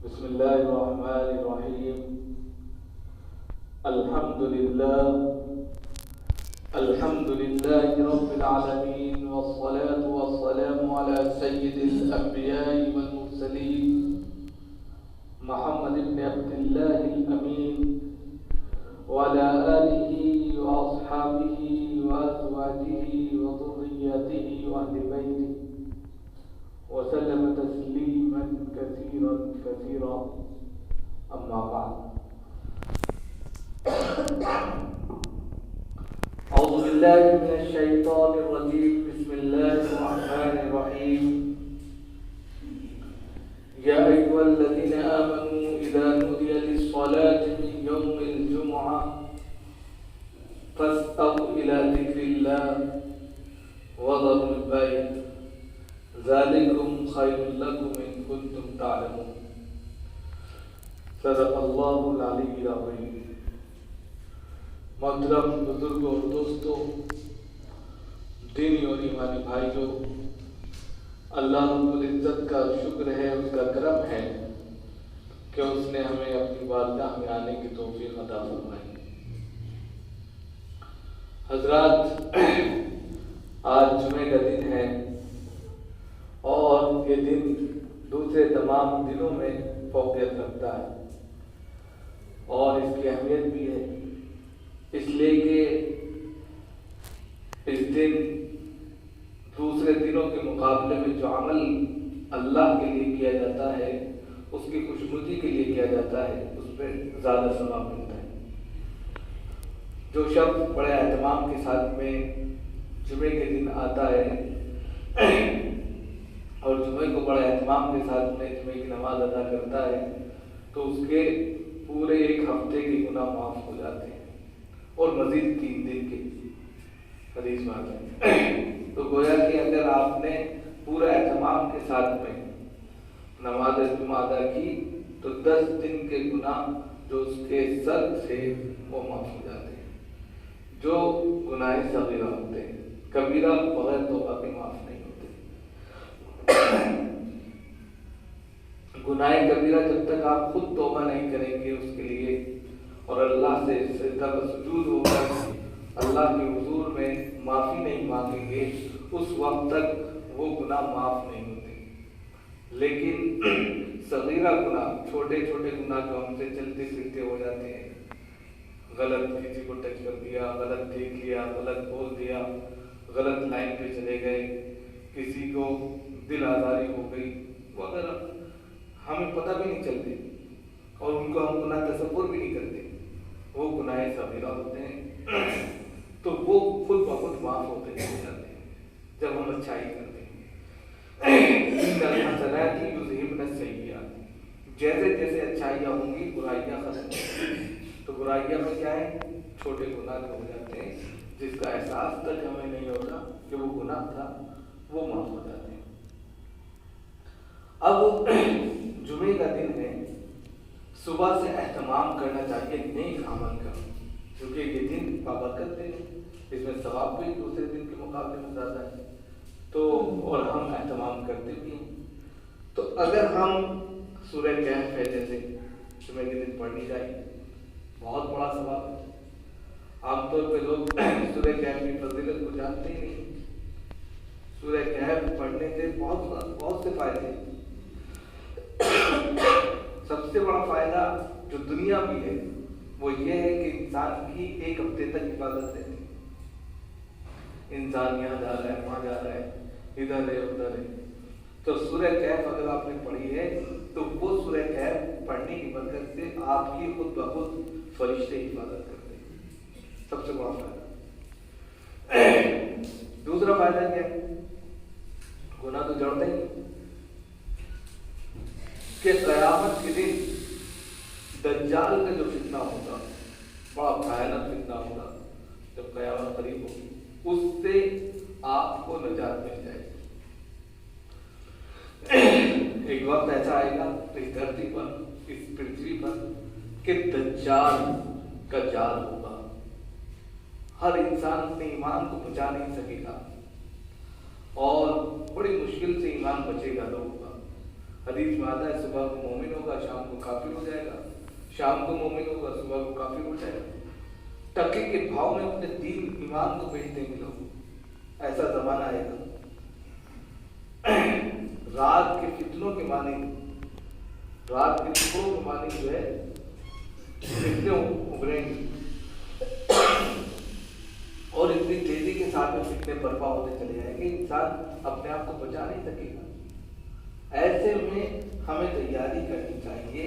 بسم الله الرحمن الرحيم. الحمد لله الحمد لله رب العالمين، والصلاة والسلام على سيد الأنبياء والمرسلين محمد بن عبد الله الأمين وعلى آله وأصحابه وأزواجه وذرياته وأهل بيته وسلم تسليما كثيرا كثيرا. أما بعد، أعوذ بالله من الشيطان الرجيم. بسم الله الرحمن الرحيم. يا أيها الذين آمنوا إذا نودي للصلاة من يوم الجمعة فاسعوا إلى ذكر الله وذروا البيع ذلكم خير لكم إن كنتم تعلمون. صدق اللہ العلی العظیم. محترم بزرگوں اور دوستوں، دینی اور ایمانی بھائیوں، اللہ رب العزت کا شکر ہے، اس کا کرم ہے کہ اس نے ہمیں اپنی بارگاہ میں آنے کی توفیق عطا فرمائی. حضرات، آج جمعے کا دن ہے اور یہ دن دوسرے تمام دنوں میں فوقیت رکھتا ہے، اور اس کی اہمیت بھی ہے اس لیے کہ اس دن دوسرے دنوں کے مقابلے میں جو عمل اللہ کے لیے کیا جاتا ہے، اس کی خوشنودی کے لیے کیا جاتا ہے، اس پہ زیادہ ثواب ملتا ہے. جو شخص بڑے اہتمام کے ساتھ میں جمعے کے دن آتا ہے اور جمعے کو بڑے اہتمام کے ساتھ میں جمعے کی نماز ادا کرتا ہے، تو اس کے پورے ایک ہفتے کے گناہ معاف ہو جاتے ہیں اور مزید 3 دن کے. حدیث میں آتا ہے. تو گویا کہ اگر آپ نے پورا اہتمام کے ساتھ میں نماز جمعہ ادا کی تو 10 دن کے گناہ جو اس کے سر سے وہ معاف ہو جاتے ہیں. جو گناہ صغیرہ ہوتے ہیں، کبیرہ بغیر توبہ کے معاف نہیں ہوتے. گناہ کبیرہ جب تک آپ خود توبہ نہیں کریں گے اس کے لیے اور اللہ سے سجدہ و سجود ہو کر اللہ کے حضور میں معافی نہیں مانگیں گے، اس وقت تک وہ گناہ معاف نہیں ہوتے. لیکن صغیرہ گناہ، چھوٹے چھوٹے گناہ جو ہم سے چلتے پھرتے ہو جاتے ہیں، غلط کسی کو ٹچ کر دیا، غلط دیکھ لیا، غلط بول دیا، غلط لائن پہ چلے گئے، کسی کو دل آزاری ہو گئی وغیرہ، ہمیں پتہ بھی نہیں چلتے اور ان کو ہم گناہ تصور بھی نہیں کرتے، وہ گناہ صغیرہ ہوتے ہیں. تو وہ خود بخود معاف ہوتے چلے جاتے ہیں جب ہم اچھائی کرتے ہیں. الحسنات یذہبن السیئات، جیسے جیسے اچھائیاں ہوں گی برائیاں ختم ہوں گی. تو برائیاں میں کیا ہے؟ چھوٹے گناہ ہو جاتے ہیں جس کا احساس تک ہمیں نہیں ہوتا کہ وہ گناہ تھا، وہ معاف ہو جاتے ہیں. اب جمعے کا دن ہے، صبح سے اہتمام کرنا چاہیے نیک عمل کا، کیونکہ یہ دن بابرکت دن ہے، اس میں ثواب بھی دوسرے دن کے مقابلے میں زیادہ ہے. تو اور ہم اہتمام کرتے بھی ہیں. تو اگر ہم سورہ کہف ہے جیسے جمعے کے دن پڑھنی چاہیے، بہت بڑا ثواب ہے. عام طور پہ لوگ سورہ کہف کی فضیلت کو جانتے ہی نہیں. سورہ کہف پڑھنے سے بہت سے فائدے ہیں. سب سے بڑا فائدہ جو دنیا بھی ہے وہ یہ ہے کہ انسان کی ایک ہفتے تک حفاظت رہتی ہے. انسان یہاں جا رہا ہے، وہاں جا رہا ہے، ادھر ہے ادھر ہے. تو سورہ کہف اگر آپ نے پڑھی ہے تو وہ سورہ کہف پڑھنے کی برکت سے آپ کی خود بخود فرشتے حفاظت کرتے ہیں. سب سے بڑا فائدہ. دوسرا فائدہ کیا ہے؟ گناہ تو جڑتے ہی کہ قیامت کے دن دجال کا جو فتنہ ہوگا، بڑا بھیانک فتنہ ہوگا، جب قیامت قریب ہوگی، اس سے آپ کو نجات مل جائے گی. ایک وقت ایسا آئے گا اس دھرتی پر، اس پرتھوی پر، کہ دجال کا جال ہوگا. ہر انسان اپنے ایمان کو بچا نہیں سکے گا اور بڑی مشکل سے ایمان بچے گا لوگوں کا. حدیث میں آتا ہے صبح کو مومن ہوگا شام کو کافر ہو جائے گا، شام کو مومن ہوگا صبح کو کافر ہو جائے گا۔ ٹکے کے بھاؤ میں اپنے دین ایمان کو بیچ دیں گے لوگ، ایسا زمانہ آئے گا۔ رات کے فتنوں کے معنی، رات کے ٹکڑوں کے معنی جو ہے فتنے ابھریں گے اور اتنی تیزی کے ساتھ میں فتنے برپا ہوتے چلے جائیں گے، انسان اپنے آپ کو بچا نہیں سکے گا۔ ایسے میں ہمیں تیاری کرنی چاہیے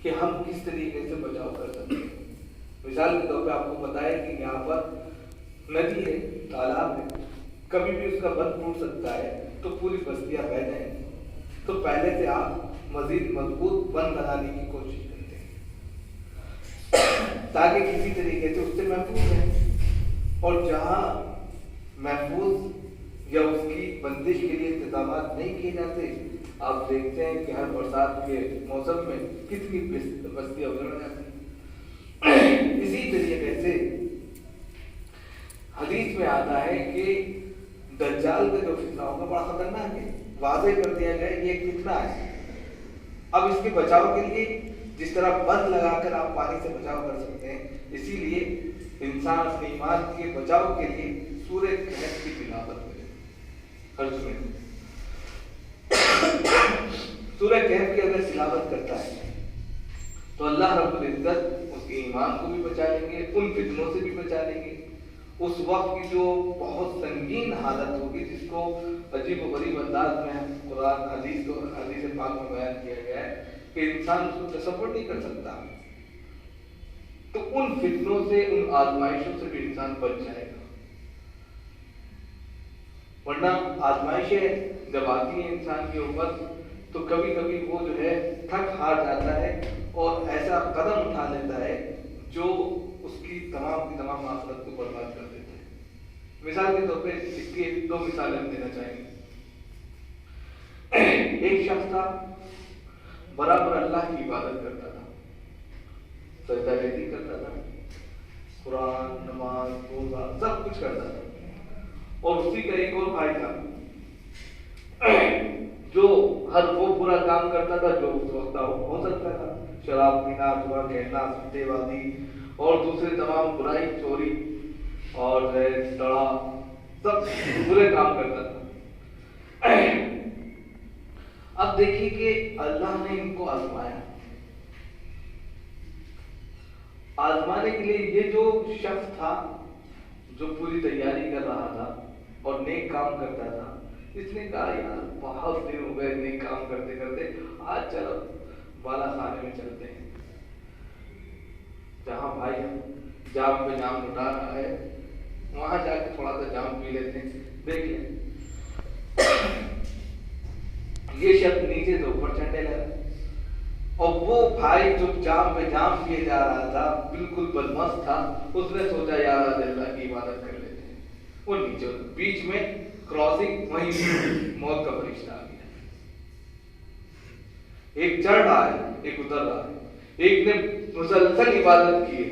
کہ ہم کس طریقے سے بچاؤ کر سکتے ہیں۔ مثال کے طور پہ آپ کو پتا ہے کہ یہاں پر ندی ہے، تالاب ہے، کبھی بھی اس کا بند ٹوٹ سکتا ہے تو پوری بستیاں بہہ جائیں گی، تو پہلے سے آپ مزید مضبوط بند بنانے کی کوشش کرتے ہیں تاکہ کسی طریقے سے اس سے محفوظ رہیں، اور جہاں محفوظ یا اس کی بندش کے لیے انتظامات نہیں کیے جاتے، آپ دیکھتے ہیں کہ ہر برسات کے موسم میں کتنی بستیاں اجڑ جاتی ہیں۔ اسی طریقے سے حدیث میں آتا ہے کہ دجال کا جو فتنہ ہوگا بڑا خطرناک ہے، واضح کر دیا گیا یہ ایک فتنہ ہے۔ اب اس کے بچاؤ کے لیے جس طرح بند لگا کر آپ پانی سے بچاؤ کر سکتے ہیں، اسی لیے انسان اپنے ایمان کے بچاؤ کے لیے سورہ کہف کی تلاوت کرے۔ ہر سورہ کہف کی اگر تلاوت کرتا ہے تو اللہ رب العزت اس کے ایمان کو بھی بچا لیں گے، ان فتنوں سے بھی بچا لیں گے۔ اس وقت کی جو بہت سنگین حالت ہوگی، جس کو عجیب و غریب انداز میں قرآن حدیث پاک میں بیان کیا گیا ہے کہ انسان اس کو تصور نہیں کر سکتا، تو ان فتنوں سے، ان آزمائشوں سے بھی انسان بچ جائے گا۔ ورنہ آزمائشیں جب آتی ہیں انسان کے اوپر تو کبھی کبھی وہ جو ہے تھک ہار جاتا ہے اور ایسا قدم اٹھا لیتا ہے جو اس کی تمام آخرت کو برباد کر دیتا ہے۔ مثال کے طور پہ اس کی دو مثالیں ہم دینا چاہیں گے۔ ایک شخص تھا، برابر اللہ کی عبادت کرتا تھا، سجدہ ریزی کرتا تھا، قرآن، نماز، روزہ سب کچھ کرتا تھا، اور اسی کا ایک اور بھائی تھا جو ہر وہ برا کام کرتا تھا جو اس وقت ہو سکتا تھا، شراب پینا، جوا کھیلنا، سٹے بازی اور دوسرے تمام برائی، چوری اور لڑا، سب برے کام کرتا تھا۔ اب دیکھیے کہ اللہ نے ان کو آزمایا، آزمانے کے لیے یہ جو شخص تھا جو پوری تیاری کر رہا تھا اور نیک کام کرتا تھا، اس نے کہا یار بہت دن ہو گئے نیک کام کرتے کرتے، آج چلو بالا خانے میں چلتے ہیں، جہاں بھائی جام پہ جام لٹا رہا ہے وہاں جا کے تھوڑا سا جام پی لیتے ہیں، دیکھ لیں۔ یہ شخص نیچے سے اوپر چڑھنے لگا، اور وہ بھائی جو جام پہ جام پیے جا رہا تھا بالکل بدمست تھا، اس نے سوچا یار آج اللہ کی عبادت کر لیتے ہیں۔ وہ نیچے بیچ میں کراسنگ، وہیں موت کا فرشتہ آ گیا، ایک چڑھ رہا ہے ایک اتر رہا ہے، ایک نے مسلسل عبادت کی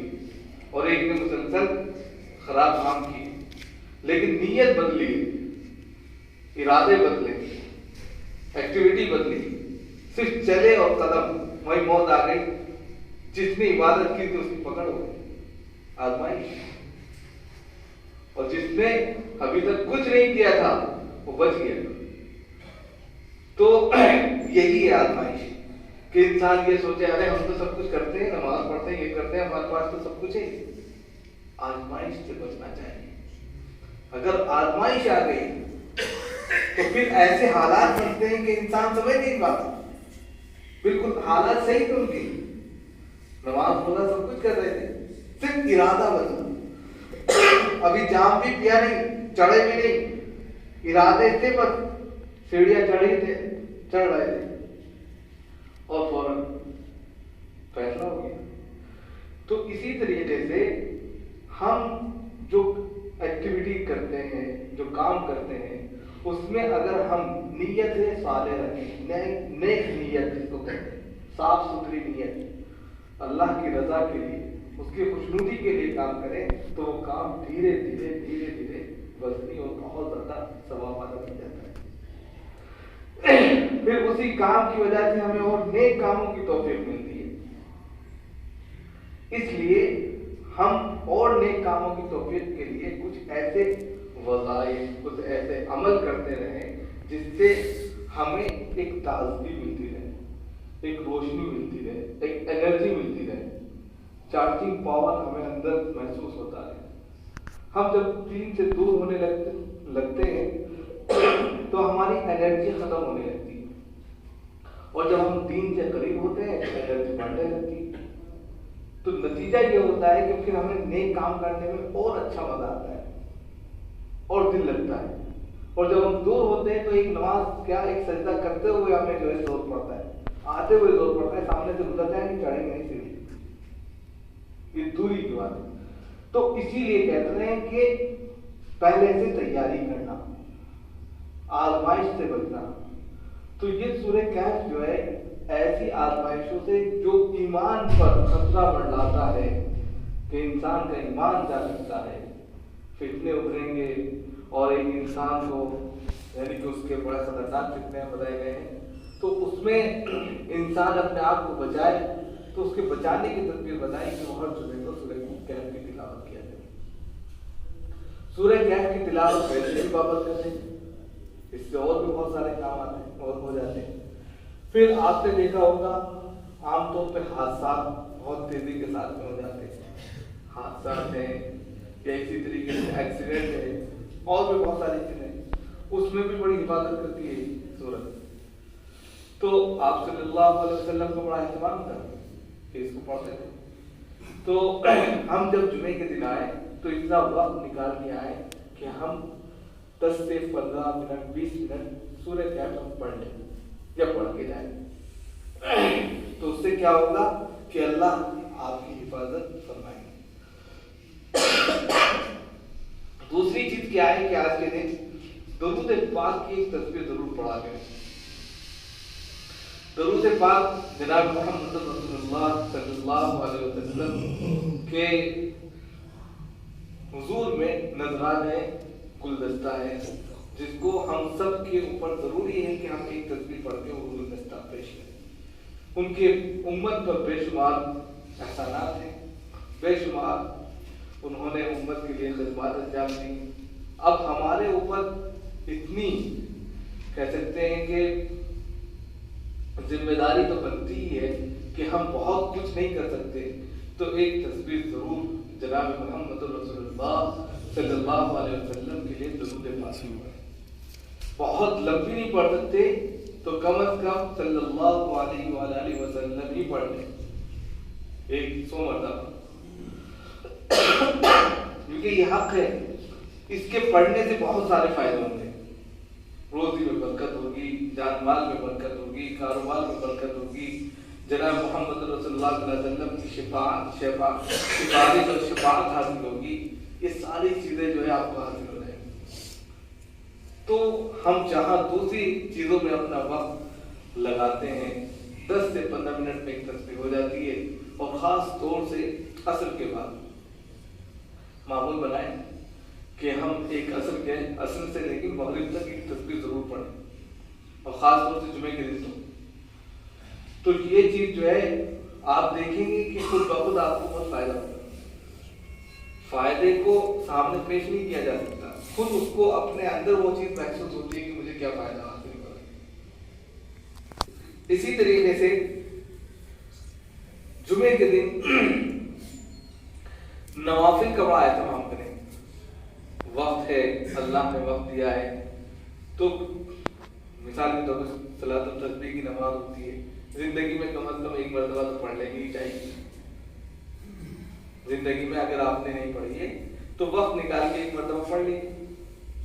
اور ایک نے مسلسل خراب کام کیے، لیکن نیت بدلی، ارادے بدلے، ایکٹیویٹی بدلی، صرف چلے اور قدم، وہی موت آ گئی۔ جس نے عبادت کی تھی اس کی پکڑ ہو گئی، آزمائش، اور جس نے ابھی تک کچھ نہیں کیا تھا وہ بچ گیا۔ تو یہی ہے آزمائش کہ انسان یہ سوچے ارے ہم تو سب کچھ کرتے ہیں، نماز پڑھتے ہیں، یہ کرتے ہیں، ہمارے پاس تو سب کچھ ہے۔ آزمائش سے بچنا چاہیے۔ اگر آزمائش آ گئی تو پھر ایسے حالات بنتے ہیں کہ انسان سمجھ نہیں پاتا، بالکل حالات صحیح تو ان کی، نماز روزہ سب کچھ کر رہے تھے، صرف ارادہ بدلا، ابھی جام بھی پیا نہیں، چڑھے بھی نہیں، ارادے تھے پر سیڑھیاں چڑھ رہے تھے، اور فوراً فیصلہ ہو گیا۔ تو اسی طریقے سے ہم جو ایکٹیویٹی کرتے ہیں، جو کام کرتے ہیں، اس میں اگر ہم نیت صالح رکھیں، نیک نیت جس کو کہتے ہیں، صاف ستھری نیت، اللہ کی رضا کے لیے، اس کی خوشنودی کے لیے کام کریں، تو وہ کام دھیرے دھیرے دھیرے دھیرے وزنی اور بہت زیادہ ثواب والا بن جاتا ہے۔ پھر اسی کام کی وجہ سے ہمیں اور نیک کاموں کی توفیق ملتی ہے. اس لیے ہم اور نیک کاموں کی توفیق کے لیے کچھ ایسے وظائف، کچھ ایسے عمل کرتے رہیں جس سے ہمیں ایک تازگی ملتی رہے، ایک روشنی ملتی رہے، ایک انرجی ملتی رہے، چارجنگ پاور ہمیں اندر محسوس ہوتا ہے. ہم جب دین سے دور ہونے لگتے ہیں تو ہماری انرجی ختم ہونے لگتی ہے، اور جب ہم دین سے قریب ہوتے ہیں تو انرجی بڑھنے لگتی ہے. تو نتیجہ یہ ہوتا ہے کہ پھر ہمیں نیک کام کرنے میں اور اچھا مزہ آتا ہے اور دل لگتا ہے. اور جب ہم دور ہوتے ہیں تو ایک نماز کیا، ایک سجدہ کرتے ہوئے ہمیں جو ہے زور پڑتا ہے، آتے ہوئے زور پڑتا ہے، سامنے سے گزرتا ہے کہ چڑھیں گے نہیں سیڑھی، یہ دوری کی بات ہے. تو اسی لیے کہتے ہیں کہ پہلے سے تیاری کرنا، آزمائش سے بچنا. تو یہ سورہ کہف جو ہے ایسی آزمائشوں سے جو ایمان پر خطرہ منڈلاتا ہے کہ انسان کا ایمان جا سکتا ہے، فتنے ابھریں گے اور ایک انسان کو، یعنی کہ اس کے بڑے خطرناک فتنے بتائے گئے ہیں، تو اس میں انسان اپنے آپ کو بچائے. تو اس کے بچانے کی تدبیر بتائی کہ وہ ہر جمعے کو سورہ کہف کی تلاوت کیا جائے. سورہ کہف کی تلاوت ویسے بھی بابت کرتے ہیں، اس سے اور بھی بہت سارے کام آتے ہیں اور ہو جاتے ہیں. پھر آپ نے دیکھا ہوگا عام طور پہ حادثات بہت تیزی کے ساتھ میں ہو جاتے ہیں، حادثات ہیں یا اسی طریقے سے ایکسیڈنٹ ہے اور بھی بہت ساری چیزیں، اس میں بھی بڑی حفاظت کرتی ہے سورت. تو آپ صلی اللہ علیہ وسلم کو بڑا اہتمام تھا کہ اس کو پڑھتے تھے. تو ہم جب جمعے کے دن آئے تو اتنا وقت نکال کے آئے کہ ہم 10 سے 15 منٹ 20 منٹ سورہ کہف ہم پڑھ لیں یا پڑھ کے جائیں. تو اس سے کیا ہوگا کہ اللہ آپ کی حفاظت فرمائے. دوسری چیز کیا ہے کہ آج کے دن درود پاک کی ایک تصویر ضرور پڑھا کریں. درود پاک جناب محمد رسول اللہ صلی اللہ علیہ وسلم کے حضور میں نذرانے گلدستہ ہے، جس کو ہم سب کے اوپر ضروری ہے کہ ہم ایک تصویر پڑھ کے حضور گلدستہ پیش کریں. ان کے امت پر بے شمار احسانات ہیں، بے شمار انہوں نے امت کے لیے خدمات انجام دی. اب ہمارے اوپر اتنی کہہ سکتے ہیں کہ ذمہ داری تو بنتی ہی ہے کہ ہم بہت کچھ نہیں کر سکتے، تو ایک تصویر ضرور جناب محمد رسول اللہ صلی اللہ علیہ وسلم کے لیے درود پاک پڑھیں. بہت لمبی نہیں پڑھ سکتے تو کم از کم صلی اللہ علیہ وآلہ وسلم ہی پڑھ لیں، ایک 100 مرتبہ، کیونکہ یہ حق ہے. اس کے پڑھنے سے بہت سارے فائدے ہوں گے. روزی میں برکت ہوگی، جان مال میں برکت ہوگی، کاروبار میں برکت ہوگی، جناب محمد رسول اللہ صلی اللہ علیہ وسلم کی شفاعت اور شفاعت حاصل ہوگی. یہ ساری چیزیں جو ہے آپ کو حاصل ہو جائیں گی. تو ہم جہاں دوسری چیزوں میں اپنا وقت لگاتے ہیں، 10 سے 15 منٹ میں ایک تصویر ہو جاتی ہے. اور خاص طور سے عصر کے بعد معمول بنائیں کہ ہم ایک عصر سے لے کے مغرب تک ایک تصویر ضرور پڑھیں، اور خاص طور سے جمعے کے دن. تو یہ چیز جو ہے آپ دیکھیں گے کہ خود بخود آپ کو بہت فائدہ ہوگا. فائدے کو سامنے پیش نہیں کیا جا سکتا، خود اس کو اپنے اندر وہ چیز محسوس ہوتی ہے کہ مجھے کیا فائدہ حاصل ہوا. اسی طریقے سے جمعے کے دن نوافل کا بڑا اہتمام کریں. وقت ہے، اللہ نے وقت دیا ہے، تو مثال کے طور پر صلاۃ التسبیح کی نماز ہوتی ہے، زندگی میں کم از کم ایک مرتبہ تو پڑھ لینی ہی چاہیے. زندگی میں اگر آپ نے نہیں پڑھی ہے تو وقت نکال کے ایک مرتبہ پڑھ لیجیے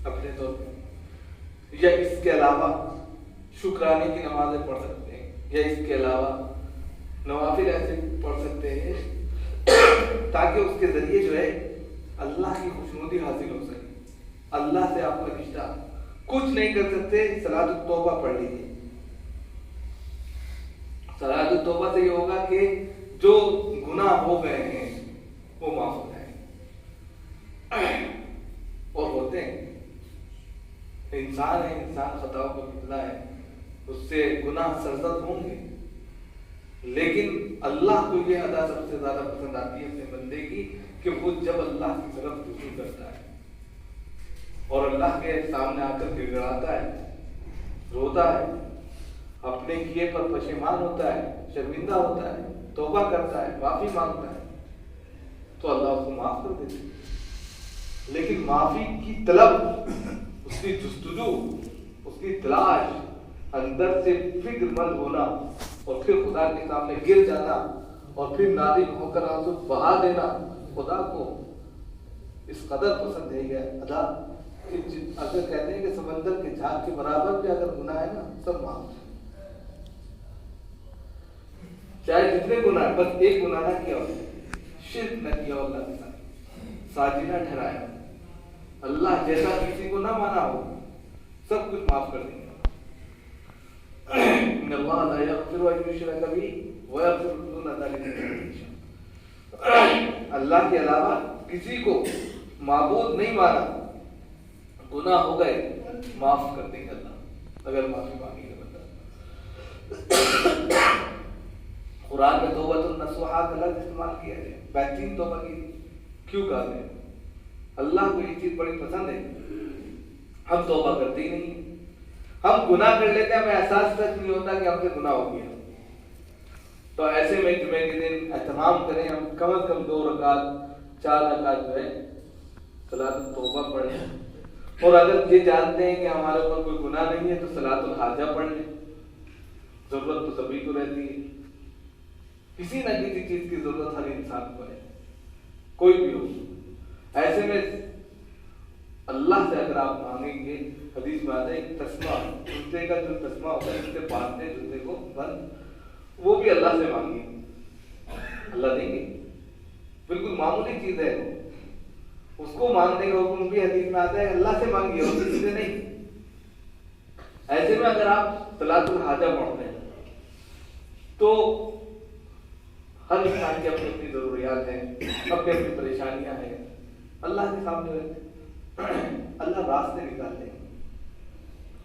اپنے طور پہ. یا اس کے علاوہ شکرانے کی نمازیں پڑھ سکتے ہیں، یا اس کے علاوہ نوافل ایسے پڑھ سکتے ہیں تاکہ اس کے ذریعے جو ہے اللہ کی خوشنودی حاصل ہو سکے، اللہ سے آپ کا رشتہ. کچھ نہیں کر سکتے، صلاۃ التوبہ پڑھ لیجیے. صلاۃ التوبہ سے یہ ہوگا کہ جو گناہ ہو گئے ہیں وہ معاف ہو جائیں. اور ہوتے ہیں، انسان ہے، انسان خطاؤں کو ملا ہے. اس سے گناہ سرزد ہوں گے، لیکن اللہ کو یہ ادا سب سے زیادہ پسند آتی ہے اپنے بندے کی کہ وہ جب اللہ کی طرف رجوع کرتا ہے اور اللہ کے سامنے آ کر گڑگڑاتا ہے، روتا ہے، اپنے کیے پر پشیمان ہوتا ہے، شرمندہ ہوتا ہے، توبہ کرتا ہے، معافی مانگتا ہے، تو اللہ اس کو معاف کر دیتے ہیں۔ لیکن معافی کی طلب، اس کی جستجو، اس کی تلاش، اندر سے فکر مند ہونا اور پھر خدا کے سامنے گر جانا اور پھر نادم ہو کر آنسو بہا دینا، خدا کو اس قدر پسند ہے یہ ادا کہ اگر کہتے ہیں کہ سمندر کے جھاگ کے برابر بھی اگر گناہ ہے نا، سب معاف ہے، چاہے جتنے گناہ ہے، بس ایک گناہ نہ کیا ہو، شرک نہ کیا ہو، اللہ کے ساتھ ساجی نہ ٹھہرایا، اللہ جیسا کسی کو نہ مانا ہو، سب کچھ معاف کر دیں گے۔ ان اللہ لا یغفر ان یشرک به ویغفر ما دون ذلک لمن یشاء۔ اللہ کے علاوہ کسی کو معبود نہیں مانا، گناہ ہو گئے معاف کر دیں گے اللہ، اگر معافی مانگے گا بندہ۔ قرآن میں توبۃ النصوحہ کا لفظ استعمال کیا ہے، بہترین توبہ کی کیوں کہا ہے؟ اللہ کو یہ چیز بڑی پسند ہے، ہم توبہ کرتے ہی نہیں، ہم گناہ کر لیتے ہیں، ہمیں احساس تک نہیں ہوتا کہ ہم سے گناہ ہو گیا۔ تو ایسے میں جمعے کے دن اہتمام کریں، ہم کم از کم 2 رکعت 4 رکعت جو ہے صلاۃ التوبہ پڑھیں، اور اگر یہ جانتے ہیں کہ ہمارے اوپر کوئی گناہ نہیں ہے تو صلاۃ الحاجہ پڑھ لیں، ضرورت تو سبھی کو رہتی ہے، کسی نہ کسی چیز کی ضرورت ہر انسان کو ہے، کوئی بھی ہو۔ ایسے میں اللہ سے اگر آپ مانگیں گے، حدیث میں آتا ہے ایک تسمہ، جوتے کا جو تسمہ ہوتا ہے، جوتے باندھتے جوتے کو بند، وہ بھی اللہ سے مانگیں، اللہ دیں گے، بالکل معمولی چیز ہے، اس کو مانگنے کا حکم بھی حدیث میں آتا ہے، اللہ سے مانگیے اور کسی سے نہیں۔ ایسے میں اگر آپ صلاۃ الحاجہ پڑھتے ہیں تو ہر انسان کی اپنی اپنی ضروریات ہیں، اپنی اپنی پریشانیاں ہیں، اللہ کے سامنے رہتے ہیں، اللہ راستے نکالتے ہیں،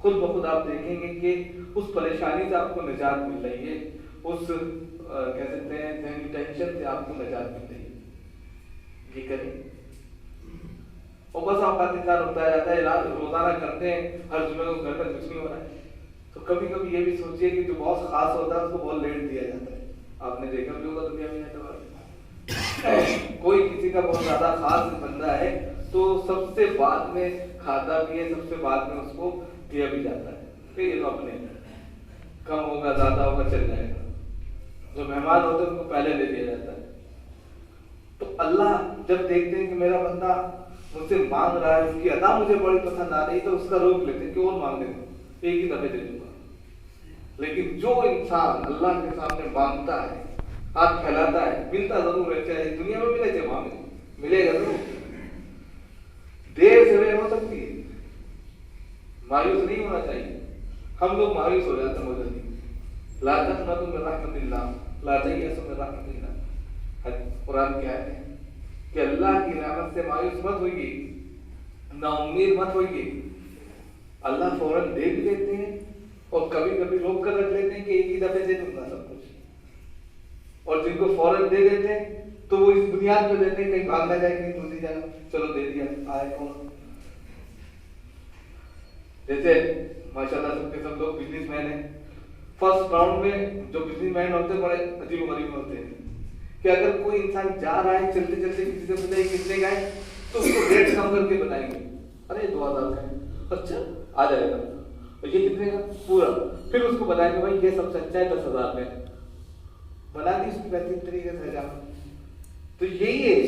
خود بخود آپ دیکھیں گے کہ اس پریشانی سے آپ کو نجات مل رہی ہے، اس کہہ سکتے ہیں ذہنی ٹینشن سے آپ کو نجات مل رہی ہے، یہ کریں۔ اور بس اوقات انسان ہوتا جاتا ہے، روزانہ کرتے ہیں، ہر جمعے کو گھر کا کچھ نہیں ہو رہا ہے، تو کبھی کبھی یہ بھی سوچیے کہ جو بہت خاص ہوتا ہے اس کو بہت لیٹ دیا جاتا ہے۔ آپ نے دیکھا بھی ہوگا دنیا میں کوئی کسی کا بہت زیادہ خاص بندہ ہے تو سب سے بعد میں کھاتا بھی ہے، سب سے بعد میں اس کو دیا بھی جاتا ہے کہ یہ تو اپنے کم ہوگا زیادہ ہوگا چل جائے گا، جو مہمان ہوتے ہیں ان کو پہلے دے دیا جاتا ہے۔ تو اللہ جب دیکھتے ہیں کہ میرا بندہ مجھ سے مانگ رہا ہے، اس کی ادا مجھے بڑی پسند آ رہی، تو اس کا روک لیتے ہیں کہ اور مانگنے دو، ایک ہی دفعہ دے دوں گا۔ لیکن جو انسان اللہ کے سامنے مانگتا ہے، ہاتھ پھیلاتا ہے، ملتا ضرور ہے، چاہے دنیا میں ملے چاہے وہاں ملے گا ضرور، دیر سے دیر ہو سکتی ہے، مایوس نہیں ہونا چاہیے۔ ہم لوگ مایوس ہو جاتے ہیں بہت جلدی، لا تقنطوا من رحمت اللہ، لا تیأسوا من رحمت اللہ، قرآن کی آیت ہے کہ اللہ کی رحمت سے مایوس مت ہوئیے، نا امید مت ہوئیے، اللہ فوراً دے بھی دیتے ہیں اور کبھی کبھی روک کر رکھ لیتے ہیں کہ ایک ہی دفعہ دے دوں گا سب کچھ، اور جن کو فوراً دے دیتے ہیں تو وہ اس بنیاد پہ دیتے ہیں کہیں بھاگ نہ جائے کہیں دوسری جگہ، چلو دے دیا آئے کون۔ جیسے ماشاءاللہ سب کے سب لوگ بزنس مین ہیں، فرسٹ راؤنڈ میں جو بزنس مین ہوتے ہیں بڑے عجیب و غریب ہوتے ہیں کہ اگر کوئی انسان جا رہا ہے چلتے چلتے کسی سے پوچھے کتنے گئے تو اس کو ریٹ کم کر کے بتائیں گے، ارے 2000 کا ہے، اچھا آ جائے گا، اور یہ کتنے کا پورا، پھر اس کو بتائیں گے بھائی یہ سب سے اچھا ہے 10,000 میں، بنا دی اس کی بہترین طریقے سے جا۔ تو یہی ہے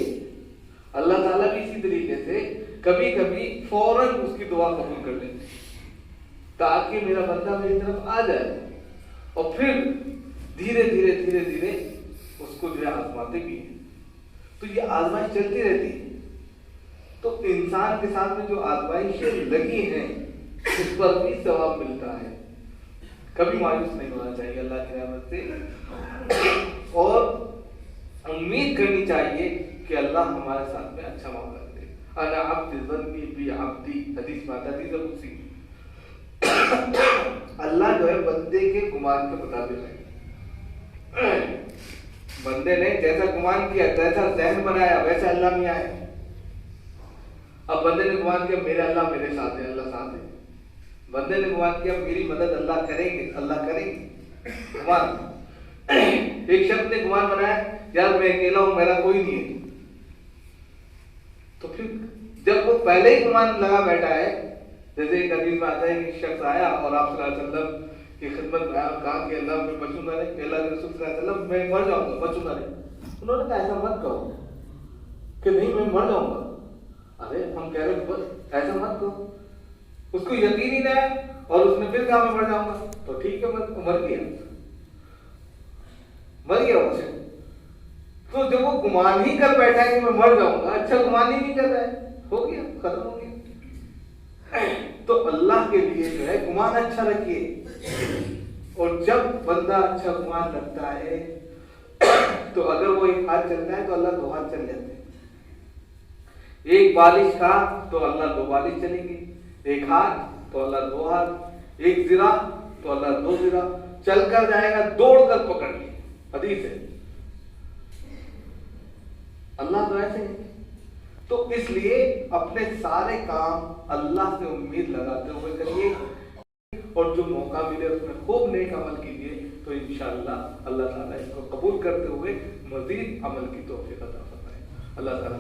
اللہ تعالیٰ بھی اسی طریقے سے کبھی کبھی فوراً اس کی دعا قبول کر لیتے تاکہ میرا بندہ میری طرف آ جائے، اور پھر دھیرے دھیرے دھیرے دھیرے اس کو جو ہے آزماتے بھی ہیں۔ تو یہ آزمائش چلتی رہتی ہے، تو انسان کے ساتھ میں جو آزمائشیں لگی ہیں اس پر بھی ثواب ملتا ہے، کبھی مایوس نہیں ہونا چاہیے اللہ کی رحمت سے، اور امید کرنی چاہیے کہ اللہ ہمارے ساتھ میں اچھا معاملہ کرے۔ انا عبد ظنی بی عبدی، حدیث میں آتا ہے، حدیث قدسی، اللہ جو ہے بندے کے گمان کے مطابق ہے. بندے نے جیسا گمان کیا، جیسا ذہن بنایا، ویسے اللہ میں آئے. اب بندے نے گمان کیا میرے اللہ میرے ساتھ ہے، اللہ ساتھ ہے. بندے نے گمان کیا میری مدد اللہ کریں گے، اللہ کریں گے. گمان. ایک شخص نے گمان بنایا یار میں اکیلا ہوں، میرا کوئی نہیں ہے. تو پھر جب وہ پہلے ہی گمان لگا بیٹھا ہے، جیسے ایک حدیث میں آتا ہے کہ شخص آیا اور آپ صلی اللہ علیہ وسلم کی خدمت میں آیا اور کہا کہ اللہ میں بچوں گا نہیں، اللہ کے رسول صلی اللہ علیہ وسلم میں مر جاؤں گا، بچوں گا نہیں. انہوں نے کہا ایسا مت کہو کہ نہیں میں مر جاؤں گا. ارے ہم کہہ رہے بس ایسا مت کہو. اس کو یقین ہی نہیں آیا اور اس نے پھر کہا میں مر جاؤں گا. تو ٹھیک ہے مر گیا اسے. تو جب وہ گمان ہی کر بیٹھا ہے کہ میں مر جاؤں گا، اچھا گمان ہی نہیں کر رہا ہے، ہو گیا ختم ہو گیا. تو اللہ کے لیے جو ہے گمان اچھا رکھیے. اور جب بندہ اچھا گمان رکھتا ہے تو اگر وہ ایک ہاتھ چلتا ہے تو اللہ دو ہاتھ چل جاتے ہیں. ایک بالش کا تو اللہ دو بالش چلیں گے، ایک ہاتھ تو اللہ دو ہاتھ، ایک ذراع تو اللہ دو ذراع. چل کر جائے گا، دوڑ کر پکڑ لے. حدیث ہے. اللہ تو ایسے ہے. تو اس لیے اپنے سارے کام اللہ سے امید لگاتے ہوئے کریے اور جو موقع ملے اس میں خوب نیک عمل کیجیے تو انشاءاللہ اللہ تعالیٰ اس کو قبول کرتے ہوئے مزید عمل کی توفیق عطا فرمائے. اللہ تعالیٰ